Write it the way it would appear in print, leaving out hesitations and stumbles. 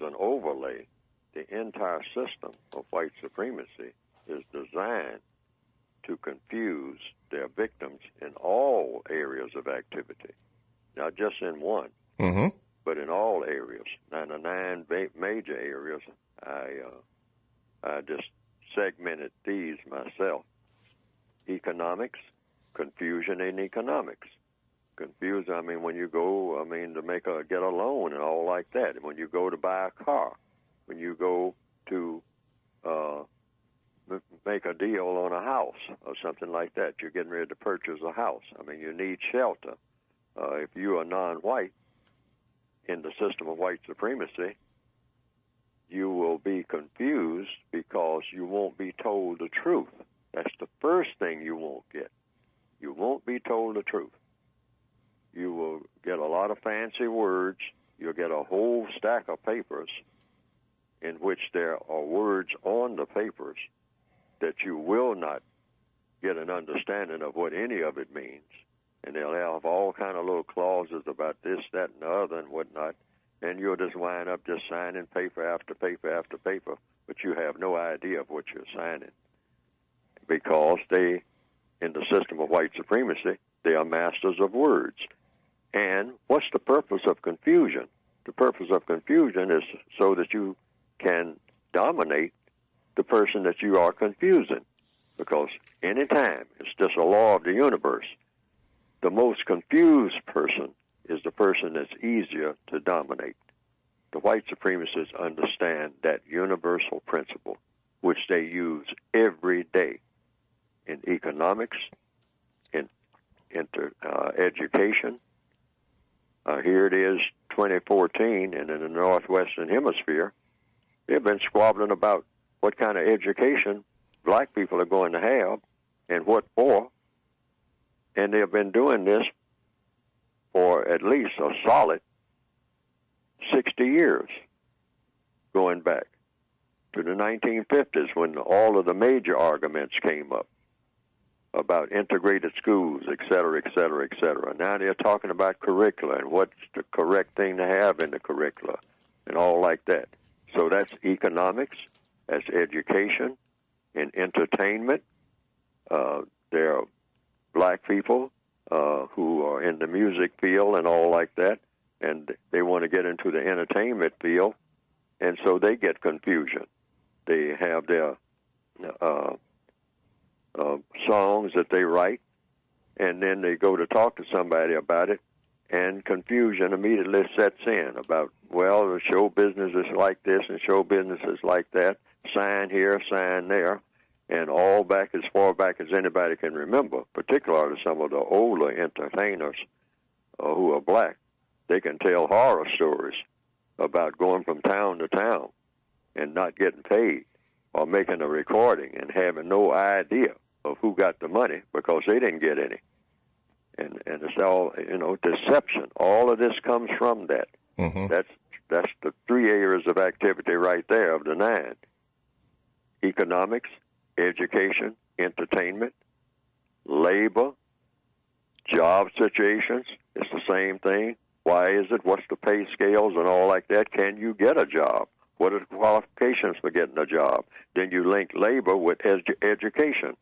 an overlay, the entire system of white supremacy is designed to confuse their victims in all areas of activity, not just in one, but in all areas. 99 major areas. I just segmented these myself. Economics, confusion in economics. Confusion, I mean, when you go, I mean, to get a loan and all like that. And when you go to buy a car, when you go to make a deal on a house or something like that, you're getting ready to purchase a house. I mean, you need shelter. If you are non-white in the system of white supremacy, you will be confused because you won't be told the truth. That's the first thing you won't get. You won't be told the truth. You will get a lot of fancy words. You'll get a whole stack of papers in which there are words on the papers that you will not get an understanding of what any of it means. And they'll have all kind of little clauses about this, that, and the other and whatnot. And you'll just wind up just signing paper after paper after paper, but you have no idea of what you're signing. Because they, in the system of white supremacy, they are masters of words. And what's the purpose of confusion? The purpose of confusion is so that you can dominate the person that you are confusing. Because anytime, it's just a law of the universe, the most confused person is the person that's easier to dominate. The white supremacists understand that universal principle, which they use every day in economics, in education. Here it is, 2014, and in the Northwestern Hemisphere, they've been squabbling about what kind of education black people are going to have and what for. And they've been doing this for at least a solid 60 years, going back to the 1950s when all of the major arguments came up about integrated schools, et cetera, et cetera, et cetera. Now they're talking about curricula and what's the correct thing to have in the curricula and all like that. So that's economics, that's education and entertainment. There are black people who are in the music field and all like that, and they want to get into the entertainment field, and so they get confusion. They have their songs that they write, and then they go to talk to somebody about it, and confusion immediately sets in about, well, the show business is like this and show business is like that, sign here, sign there, and all back as far back as anybody can remember, particularly some of the older entertainers who are black. They can tell horror stories about going from town to town and not getting paid or making a recording and having no idea of who got the money because they didn't get any. And it's all, deception. All of this comes from that. Mm-hmm. That's the three areas of activity right there of the 9. Economics, education, entertainment, labor, job situations. It's the same thing. Why is it? What's the pay scales and all like that? Can you get a job? What are the qualifications for getting a job? Then you link labor with education.